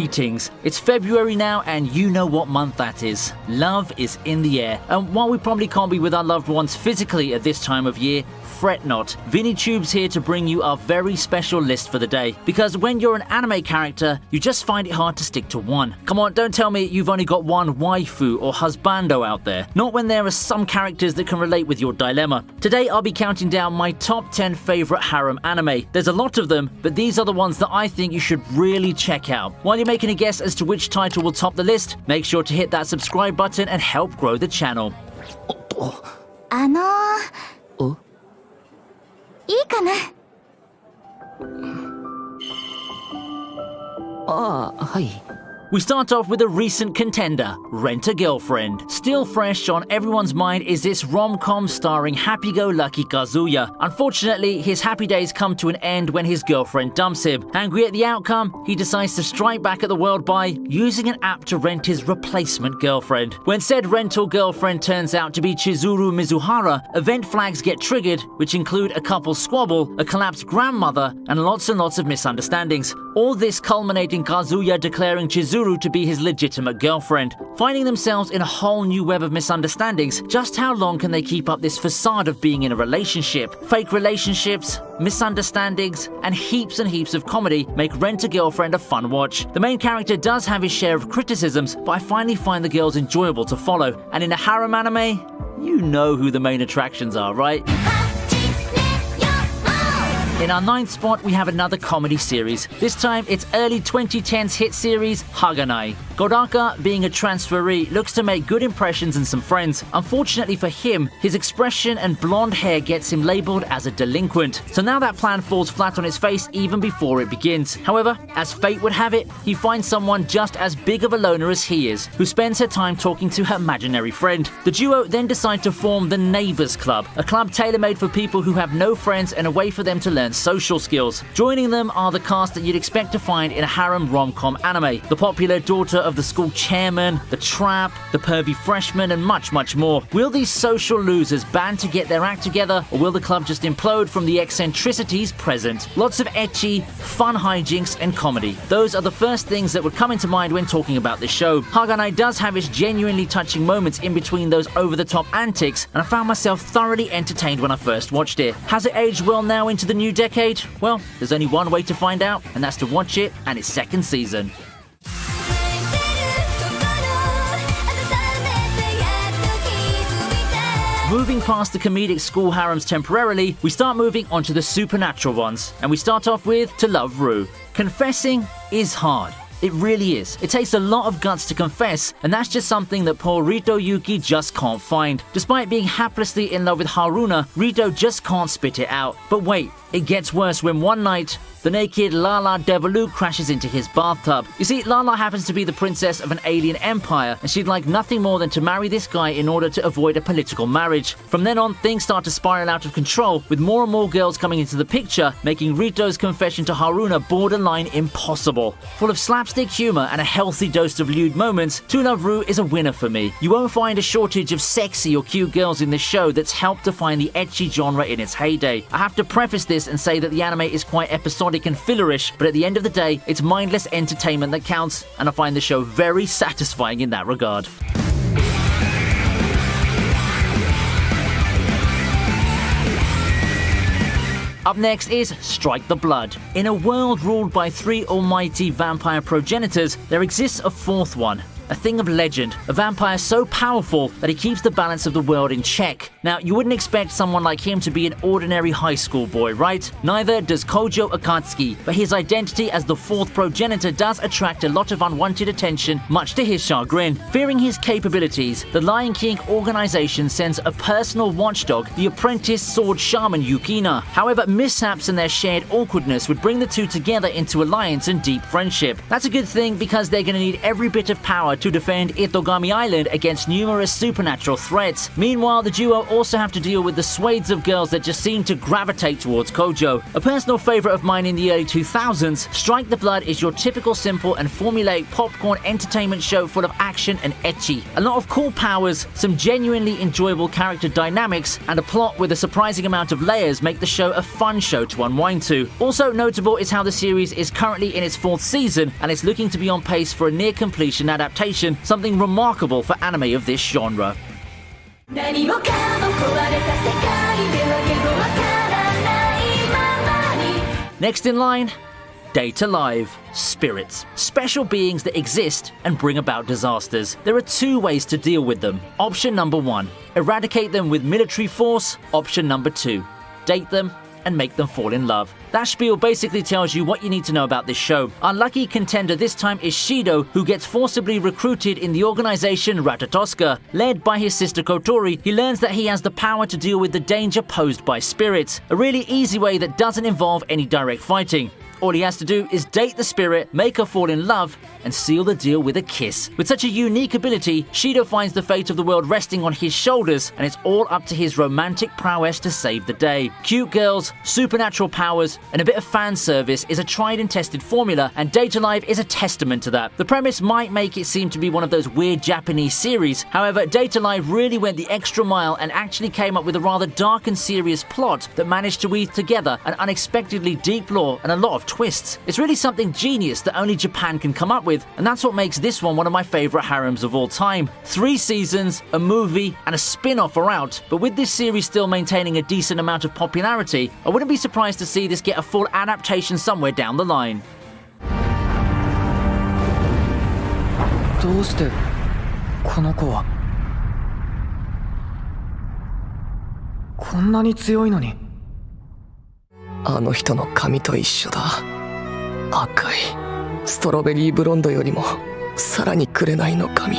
Greetings. It's February now, and you know what month that is. Love is in the air. And while we probably can't be with our loved ones physically at this time of year, fret not. VinnyTube's here to bring you our very special list for the day. Because when you're an anime character, you just find it hard to stick to one. Come on, don't tell me you've only got one waifu or husbando out there. Not when there are some characters that can relate with your dilemma. Today I'll be counting down my top 10 favorite harem anime. There's a lot of them, but these are the ones that I think you should really check out. While you're making a guess as to which title will top the list, make sure to hit that subscribe button and help grow the channel. いいかな。はい。 We start off with a recent contender, Rent a Girlfriend. Still fresh on everyone's mind is this rom-com starring happy-go-lucky Kazuya. Unfortunately, his happy days come to an end when his girlfriend dumps him. Angry at the outcome, he decides to strike back at the world by using an app to rent his replacement girlfriend. When said rental girlfriend turns out to be Chizuru Mizuhara, event flags get triggered, which include a couple's squabble, a collapsed grandmother, and lots of misunderstandings. All this culminating Kazuya declaring Chizuru to be his legitimate girlfriend. Finding themselves in a whole new web of misunderstandings, just how long can they keep up this facade of being in a relationship? Fake relationships, misunderstandings, and heaps of comedy make Rent a Girlfriend a fun watch. The main character does have his share of criticisms, but I finally find the girls enjoyable to follow. And in a harem anime, you know who the main attractions are, right? In our 9th spot, we have another comedy series. This time, it's early 2010s hit series, Haganai. Godaka, being a transferee, looks to make good impressions and some friends. Unfortunately for him, his expression and blonde hair gets him labeled as a delinquent. So now that plan falls flat on its face even before it begins. However, as fate would have it, he finds someone just as big of a loner as he is, who spends her time talking to her imaginary friend. The duo then decide to form the Neighbors Club, a club tailor-made for people who have no friends and a way for them to learn social skills. Joining them are the cast that you'd expect to find in a harem rom-com anime. The popular daughter of the school chairman, the trap, the pervy freshman, and much more. Will these social losers band to get their act together, or will the club just implode from the eccentricities present? Lots of ecchi, fun hijinks, and comedy. Those are the first things that would come into mind when talking about this show. Haganai does have its genuinely touching moments in between those over-the-top antics, and I found myself thoroughly entertained when I first watched it. Has it aged well now into the new decade? Well, there's only one way to find out, and that's to watch it and its second season. Moving past the comedic school harems temporarily, we start moving onto the supernatural ones, and we start off with To Love Ru. Confessing is hard. It really is. It takes a lot of guts to confess, and that's just something that poor Rito Yuki just can't find. Despite being haplessly in love with Haruna, Rito just can't spit it out. But wait, it gets worse when one night, the naked Lala Devalu crashes into his bathtub. You see, Lala happens to be the princess of an alien empire, and she'd like nothing more than to marry this guy in order to avoid a political marriage. From then on, things start to spiral out of control, with more and more girls coming into the picture, making Rito's confession to Haruna borderline impossible. Full of slapstick humor and a healthy dose of lewd moments, To Love Ru is a winner for me. You won't find a shortage of sexy or cute girls in this show that's helped define the ecchi genre in its heyday. I have to preface this and say that the anime is quite episodic and fillerish, but at the end of the day, it's mindless entertainment that counts, and I find the show very satisfying in that regard. Up next is Strike the Blood. In a world ruled by 3 almighty vampire progenitors, there exists a 4th one. A thing of legend, a vampire so powerful that he keeps the balance of the world in check. Now, you wouldn't expect someone like him to be an ordinary high school boy, right? Neither does Kojo Akatsuki, but his identity as the 4th progenitor does attract a lot of unwanted attention, much to his chagrin. Fearing his capabilities, the Lion King organization sends a personal watchdog, the apprentice sword shaman Yukina. However, mishaps and their shared awkwardness would bring the two together into alliance and deep friendship. That's a good thing because they're going to need every bit of power Data to defend Itogami Island against numerous supernatural threats. Meanwhile, the duo also have to deal with the swathes of girls that just seem to gravitate towards Kojo. A personal favorite of mine in the early 2000s, Strike the Blood is your typical simple and formulaic popcorn entertainment show full of action and ecchi. A lot of cool powers, some genuinely enjoyable character dynamics, and a plot with a surprising amount of layers make the show a fun show to unwind to. Also notable is how the series is currently in its 4th season and it's looking to be on pace for a near completion adaptation, something remarkable for anime of this genre. Next in line, Data Live. Spirits. Special beings that exist and bring about disasters. There are 2 ways to deal with them. Option number 1, eradicate them with military force. Option number 2, date them and make them fall in love. That spiel basically tells you what you need to know about this show. Our lucky contender this time is Shido, who gets forcibly recruited in the organization Ratatoska. Led by his sister Kotori, he learns that he has the power to deal with the danger posed by spirits. A really easy way that doesn't involve any direct fighting. All he has to do is date the spirit, make her fall in love, and seal the deal with a kiss. With such a unique ability, Shido finds the fate of the world resting on his shoulders, and it's all up to his romantic prowess to save the day. Cute girls, supernatural powers, and a bit of fan service is a tried and tested formula, and Data Live is a testament to that. The premise might make it seem to be one of those weird Japanese series. However, Data Live really went the extra mile and actually came up with a rather dark and serious plot that managed to weave together an unexpectedly deep lore and a lot of twists. It's really something genius that only Japan can come up with, and that's what makes this one of my favorite harems of all time. 3 seasons, a movie, and a spin-off are out, but with this series still maintaining a decent amount of popularity, I wouldn't be surprised to see this get a full adaptation somewhere down the line. どうしてこの子はこんなに強いのに。あの人の髪と一緒だ。赤いストロベリーブロンドよりもさらに紅の髪。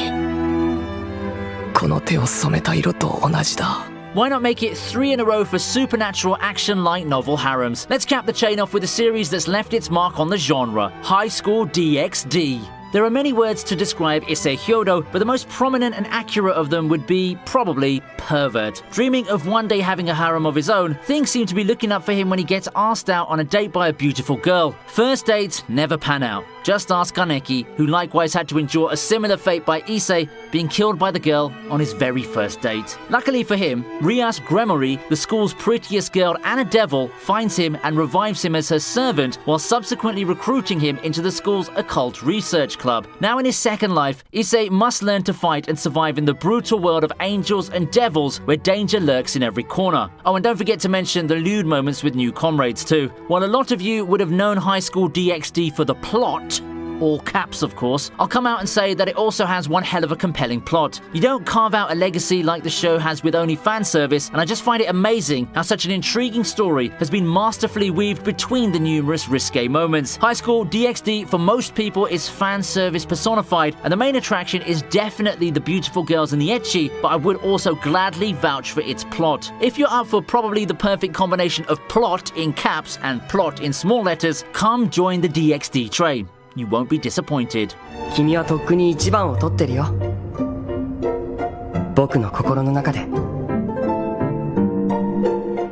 この手を染めた色と同じだ。 Why not make it 3 in a row for supernatural action light novel harems? Let's cap the chain off with a series that's left its mark on the genre, High School DxD. There are many words to describe Issei Hyodo, but the most prominent and accurate of them would be, probably, pervert. Dreaming of one day having a harem of his own, things seem to be looking up for him when he gets asked out on a date by a beautiful girl. First dates never pan out. Just ask Kaneki, who likewise had to endure a similar fate by Issei being killed by the girl on his very first date. Luckily for him, Rias Gremory, the school's prettiest girl and a devil, finds him and revives him as her servant while subsequently recruiting him into the school's occult research club. Now in his second life, Issei must learn to fight and survive in the brutal world of angels and devils where danger lurks in every corner. Oh, and don't forget to mention the lewd moments with new comrades too. While a lot of you would have known High School DxD for the plot, all caps of course, I'll come out and say that it also has one hell of a compelling plot. You don't carve out a legacy like the show has with only fan service, and I just find it amazing how such an intriguing story has been masterfully weaved between the numerous risque moments. High School DxD for most people is fan service personified, and the main attraction is definitely the beautiful girls and the ecchi, but I would also gladly vouch for its plot. If you're up for probably the perfect combination of plot in caps and plot in small letters, come join the DxD train. You won't be disappointed. 君はとっくに一番を取ってるよ。僕の心の中で。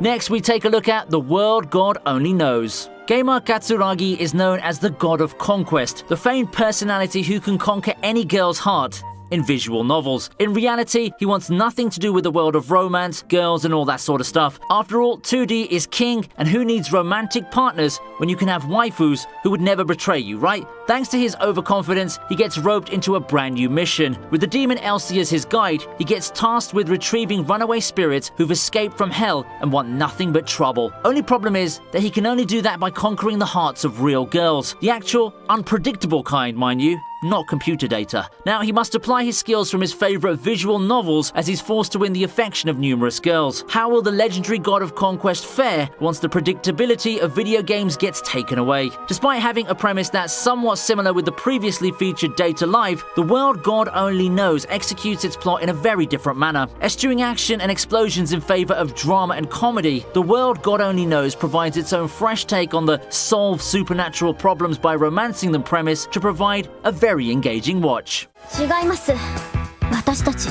Next, we take a look at The World God Only Knows. Gamer Katsuragi is known as the God of Conquest, the famed personality who can conquer any girl's heart in visual novels. In reality, he wants nothing to do with the world of romance, girls, and all that sort of stuff. After all, 2D is king, and who needs romantic partners when you can have waifus who would never betray you, right? Thanks to his overconfidence, he gets roped into a brand new mission. With the demon Elsie as his guide, he gets tasked with retrieving runaway spirits who've escaped from hell and want nothing but trouble. Only problem is that he can only do that by conquering the hearts of real girls. The actual, unpredictable kind, mind you. Not computer data. Now, he must apply his skills from his favourite visual novels as he's forced to win the affection of numerous girls. How will the legendary God of Conquest fare once the predictability of video games gets taken away? Despite having a premise that's somewhat similar with the previously featured Data Live, The World God Only Knows executes its plot in a very different manner. Eschewing action and explosions in favour of drama and comedy, The World God Only Knows provides its own fresh take on the solve supernatural problems by romancing them premise to provide a very very engaging watch. 違います。私たち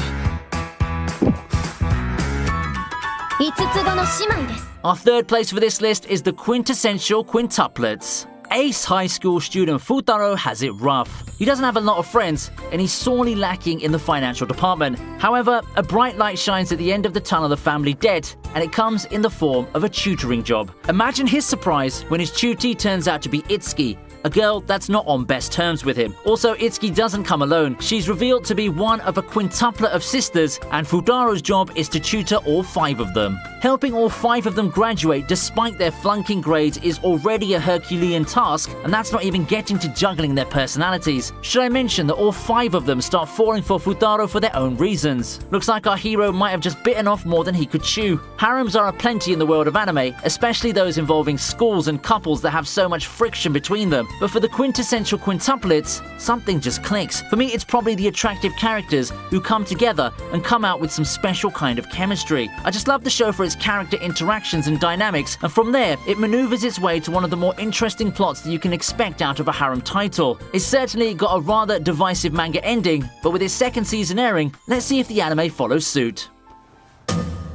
5つ子の姉妹です。 Our third place for this list is the quintessential quintuplets. Ace high school student Futaro has it rough. He doesn't have a lot of friends, and he's sorely lacking in the financial department. However, a bright light shines at the end of the tunnel of family debt, and it comes in the form of a tutoring job. Imagine his surprise when his tutee turns out to be Itsuki, a girl that's not on best terms with him. Also, Itsuki doesn't come alone. She's revealed to be one of a quintuplet of sisters, and Futaro's job is to tutor all 5 of them. Helping all 5 of them graduate despite their flunking grades is already a Herculean task, and that's not even getting to juggling their personalities. Should I mention that all 5 of them start falling for Futaro for their own reasons? Looks like our hero might have just bitten off more than he could chew. Harems are aplenty in the world of anime, especially those involving schools and couples that have so much friction between them. But for the quintessential quintuplets, something just clicks. For me, it's probably the attractive characters who come together and come out with some special kind of chemistry. I just love the show for its character interactions and dynamics, and from there, it maneuvers its way to one of the more interesting plots that you can expect out of a harem title. It's certainly got a rather divisive manga ending, but with its second season airing, let's see if the anime follows suit.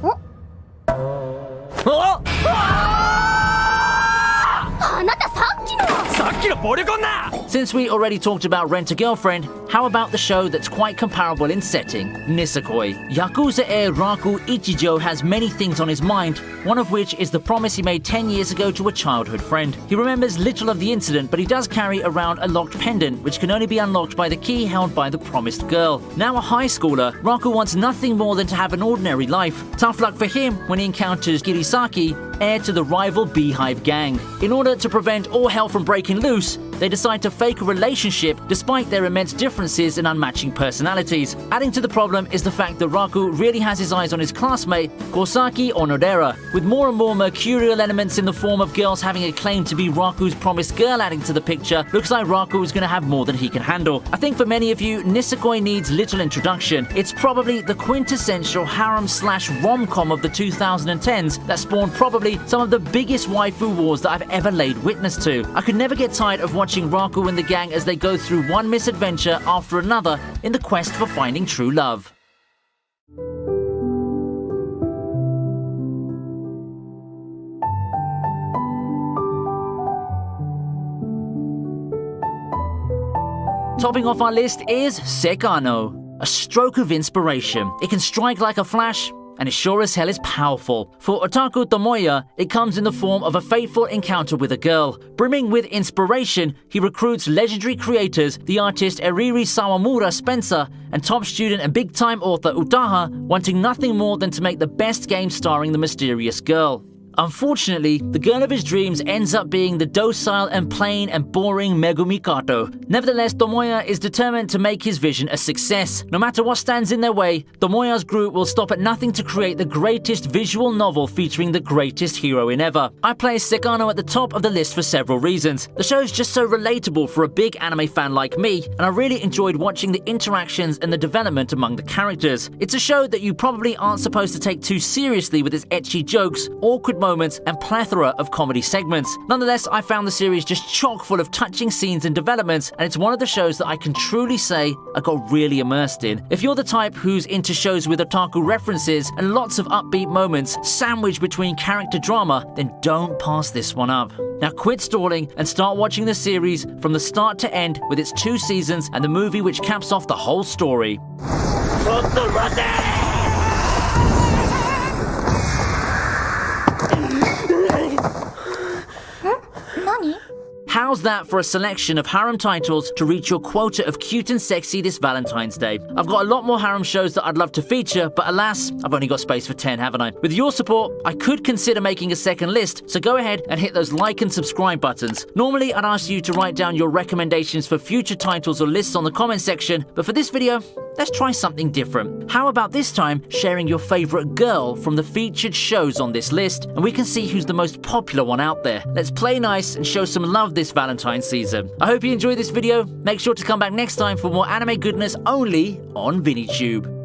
Oh! あなたさっきの Since we already talked about Rent-A-Girlfriend, how about the show that's quite comparable in setting, Nisekoi? Yakuza heir Raku Ichijo has many things on his mind, one of which is the promise he made 10 years ago to a childhood friend. He remembers little of the incident, but he does carry around a locked pendant, which can only be unlocked by the key held by the promised girl. Now a high schooler, Raku wants nothing more than to have an ordinary life. Tough luck for him when he encounters Kirisaki, heir to the rival Beehive gang. In order to prevent all hell from breaking loose, they decide to fake a relationship despite their immense differences and unmatching personalities. Adding to the problem is the fact that Raku really has his eyes on his classmate, Kosaki Onodera. With more and more mercurial elements in the form of girls having a claim to be Raku's promised girl adding to the picture, looks like Raku is going to have more than he can handle. I think for many of you, Nisekoi needs little introduction. It's probably the quintessential harem/rom-com of the 2010s that spawned probably some of the biggest waifu wars that I've ever laid witness to. I could never get tired of watching Raku and the gang as they go through one misadventure after another in the quest for finding true love. Topping off our list is Sekano, a stroke of inspiration. It can strike like a flash, and it sure as hell is powerful. For Otaku Tomoya, it comes in the form of a fateful encounter with a girl. Brimming with inspiration, he recruits legendary creators, the artist Eriri Sawamura Spencer, and top student and big-time author Utaha, wanting nothing more than to make the best game starring the mysterious girl. Unfortunately, the girl of his dreams ends up being the docile and plain and boring Megumi Kato. Nevertheless, Tomoya is determined to make his vision a success. No matter what stands in their way, Tomoya's group will stop at nothing to create the greatest visual novel featuring the greatest heroine ever. I place Sekano at the top of the list for several reasons. The show's just so relatable for a big anime fan like me, and I really enjoyed watching the interactions and the development among the characters. It's a show that you probably aren't supposed to take too seriously with its ecchi jokes, awkward moments, and plethora of comedy segments. Nonetheless, I found the series just chock full of touching scenes and developments, and it's one of the shows that I can truly say I got really immersed in. If you're the type who's into shows with otaku references and lots of upbeat moments sandwiched between character drama, then don't pass this one up. Now quit stalling and start watching the series from the start to end with its 2 seasons and the movie which caps off the whole story. How's that for a selection of harem titles to reach your quota of cute and sexy this Valentine's Day? I've got a lot more harem shows that I'd love to feature, but alas, I've only got space for 10, haven't I? With your support, I could consider making a second list, so go ahead and hit those like and subscribe buttons. Normally, I'd ask you to write down your recommendations for future titles or lists on the comment section, but for this video, let's try something different. How about this time sharing your favorite girl from the featured shows on this list, and we can see who's the most popular one out there. Let's play nice and show some love this Valentine's season. I hope you enjoyed this video. Make sure to come back next time for more anime goodness only on ViniTube.